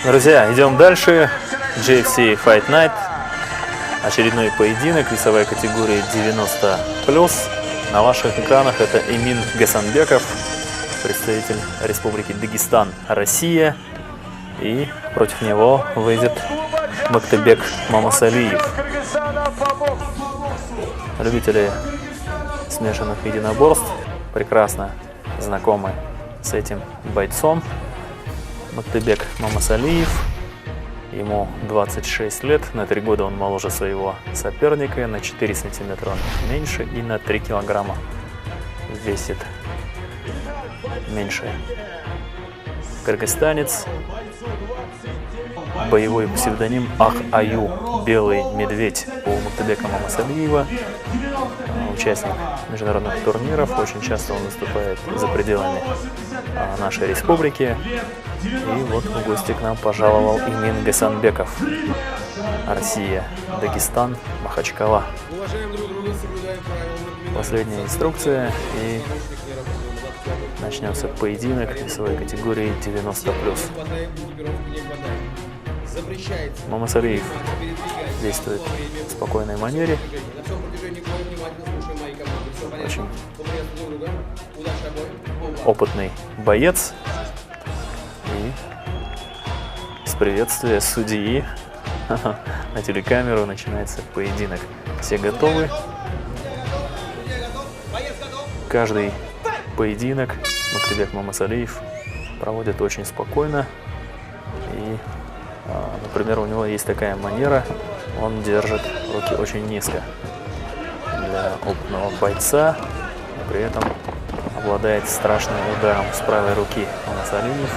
Друзья, идем дальше. GFC Fight Night. Очередной поединок весовой категории 90+. На ваших экранах это Эмин Гасанбеков, представитель Республики Дагестан, Россия. И против него выйдет Мактыбек Мамасалиев. Любители смешанных единоборств прекрасно знакомы с этим бойцом. Мактыбек Мамасалиев. Ему 26 лет, на 3 года он моложе своего соперника, на 4 сантиметра он меньше и на 3 килограмма весит меньше. Кыргызстанец, боевой псевдоним Ах-Аю, белый медведь у Мактыбека Мамасалиева, участник международных турниров, очень часто он выступает за пределами нашей республики. И вот в гости к нам пожаловал Эмин Гасанбеков. Россия, Дагестан, Махачкала. Последняя инструкция, и начнется поединок в весовой категории 90+. Мамасалиев действует в спокойной манере. Очень опытный боец. И с приветствия судьи на телекамеру начинается поединок. Все готовы. Каждый поединок Мактыбек Мамасалиев проводит очень спокойно. И, например, у него есть такая манера, он держит руки очень низко. Для опытного бойца, но при этом обладает страшным ударом с правой руки. Мамасалиев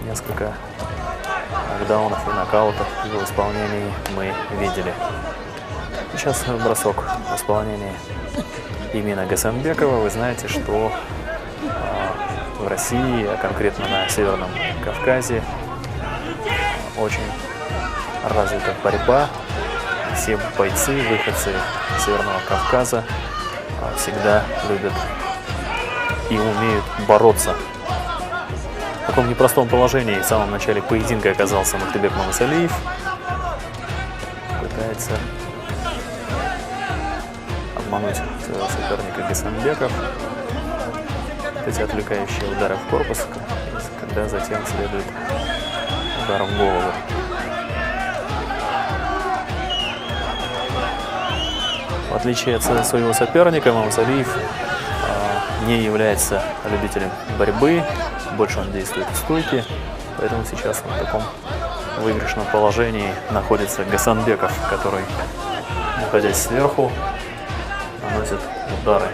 несколько нокдаунов и нокаутов в его исполнении мы видели. Сейчас бросок в исполнении Эмина Гасанбекова. Вы знаете, что в России, а конкретно на Северном Кавказе, очень развита борьба. Все бойцы, выходцы Северного Кавказа всегда любят и умеют бороться. В таком непростом положении в самом начале поединка оказался Мактыбек Мамасалиев. Пытается обмануть своего соперника Гасанбеков. Эти отвлекающие удары в корпус, когда затем следует удар в голову. В отличие от своего соперника, Мамасалиев не является любителем борьбы, больше он действует в стойке, поэтому сейчас в таком выигрышном положении находится Гасанбеков, который, находясь сверху, наносит удары.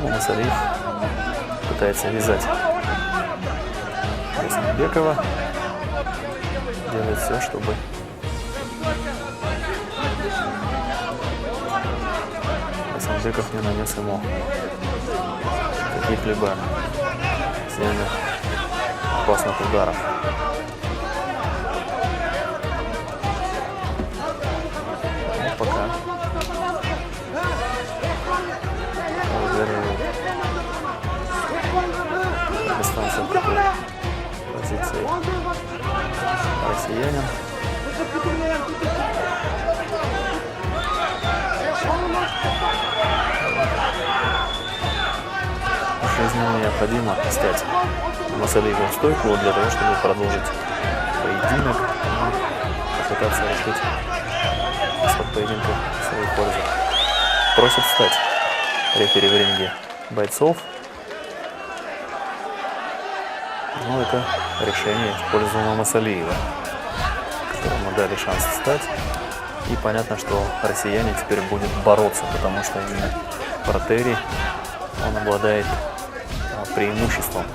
Мамасалиев пытается вязать Гасанбекова, делает все, чтобы Гасанбеков не нанес ему каких-либо сильных опасных ударов. Но пока удерживает дагестанцев в такой позиции россиянин. Жизненно необходимо снять Мамасалиева в стойку для того, чтобы продолжить поединок и попытаться решить исход поединка в свою пользу. Просит встать рефери в ринге бойцов. Но это решение в пользу Мамасалиева, которому дали шанс встать. И понятно, что россиянин теперь будет бороться, потому что именно в партере он обладает преимуществом.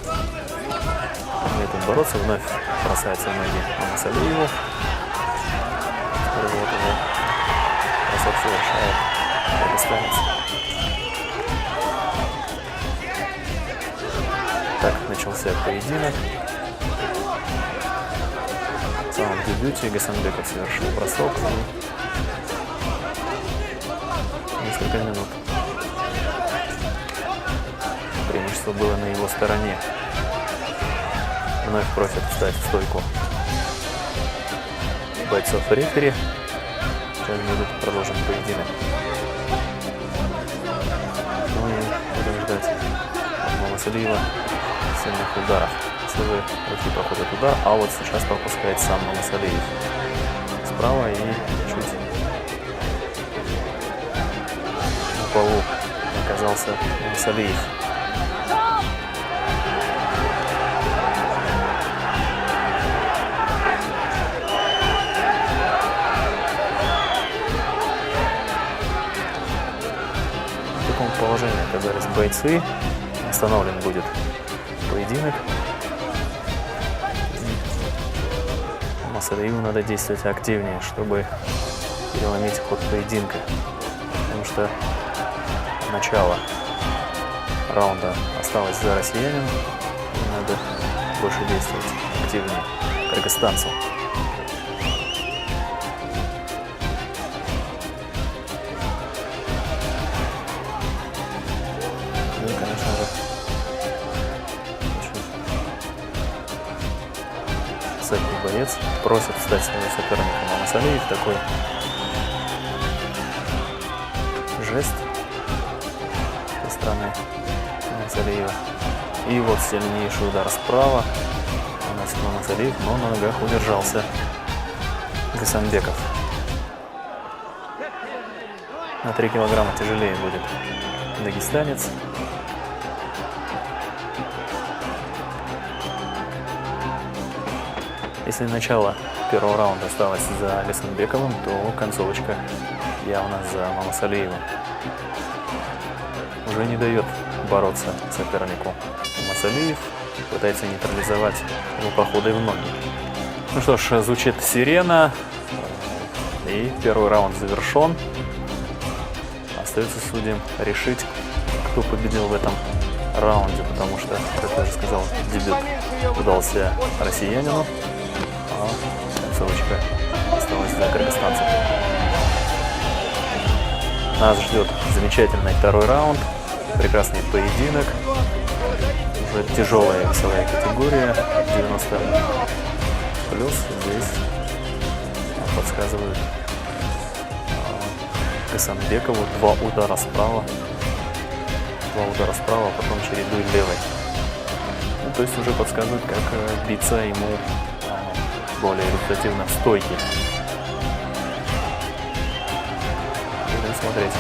Умеет он бороться, вновь бросается в ноги Мамасалиеву. Вот уже бросок совершает дагестанец. Так начался поединок. В самом дебюте Гасанбеков совершил бросок и несколько минут преимущество было на его стороне. Вновь просят встать в стойку бойцов рефери. Сейчас будет продолжен поединок. Ну и будем ждать от Мамасалиева сильных ударов. Силы руки проходит удар, а вот сейчас пропускает сам Мамасалиев. Справа и чуть на полу оказался Мамасалиев. В таком положении оказались бойцы. Остановлен будет поединок. Мамасалиеву надо действовать активнее, чтобы переломить ход поединка. Потому что начало раунда осталось за россиянином. Надо больше действовать активнее кыргызстанцу. Ну и, конечно же, сильный боец. Просит встать своего соперника Мамасалиев. Такой жест со стороны Мамасалиева. И вот сильнейший удар справа. Наносит Мамасалиев, но на ногах удержался Гасанбеков. На 3 килограмма тяжелее будет дагестанец. Если начало первого раунда осталось за Гасанбековым, то концовочка явно за Мамасалиевым. Уже не дает бороться сопернику. Мамасалиев пытается нейтрализовать его проходы в ноги. Ну что ж, звучит сирена. И первый раунд завершен. Остается судьям решить, кто победил в этом раунде, потому что, как я уже сказал, дебют удался россиянину, а концовочка осталась за кыргызстанцем. Нас ждет замечательный второй раунд, прекрасный поединок, уже тяжелая весовая категория, 90 плюс. Здесь подсказывают Гасанбекову 2 удара справа, а потом чередуй левой. Ну, то есть уже подсказывают, как биться ему более результативно в стойке. Будем смотреть,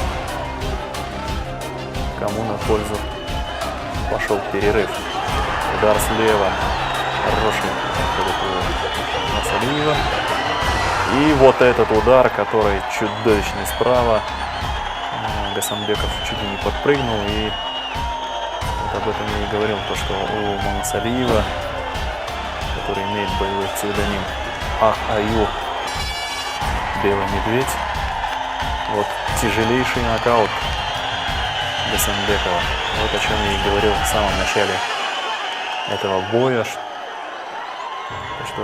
кому на пользу пошел перерыв. Удар слева, хороший у Мамасалиева. И вот этот удар, который чудовищный справа. Гасанбеков чуть ли не подпрыгнул, и вот об этом я и говорил, то что у Мамасалиева, который имеет боевой псевдоним Ах-Аю, Белый Медведь, вот тяжелейший нокаут Гасанбекова. Вот о чем я и говорил в самом начале этого боя, что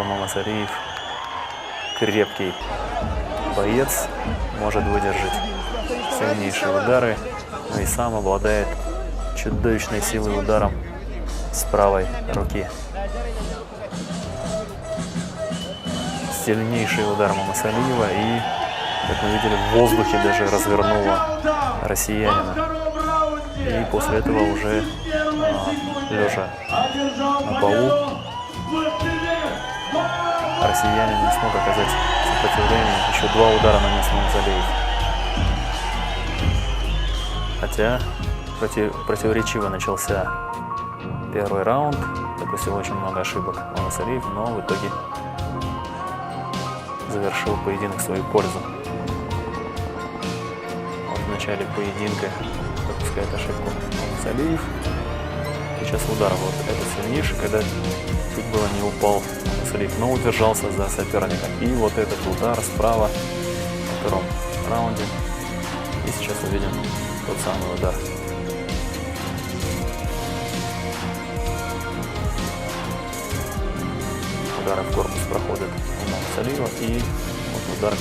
Мамасалиев крепкий боец, может выдержать сильнейшие удары, но и сам обладает чудовищной силой ударом с правой руки. Сильнейший удар Мамасалиева, и, как мы видели, в воздухе даже развернуло россиянина. И после этого уже лежа на полу, россиянин не смог оказать сопротивление. Еще 2 удара нанес Мамасалиев. Хотя противоречиво начался первый раунд, допустил очень много ошибок Мамасалиев, но в итоге завершил поединок в свою пользу. Вот в начале поединка допускает ошибку Мамасалиев. Сейчас удар вот этот сильнейший, когда чуть было не упал Мамасалиев, но удержался за соперника. И вот этот удар справа во втором раунде. И сейчас увидим тот самый удар. Удары в корпус проходят у Мамасалиева, и вот удар,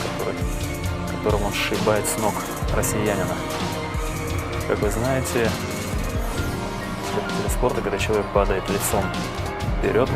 которым он сшибает с ног россиянина. Как вы знаете, спорта, когда человек падает лицом вперед.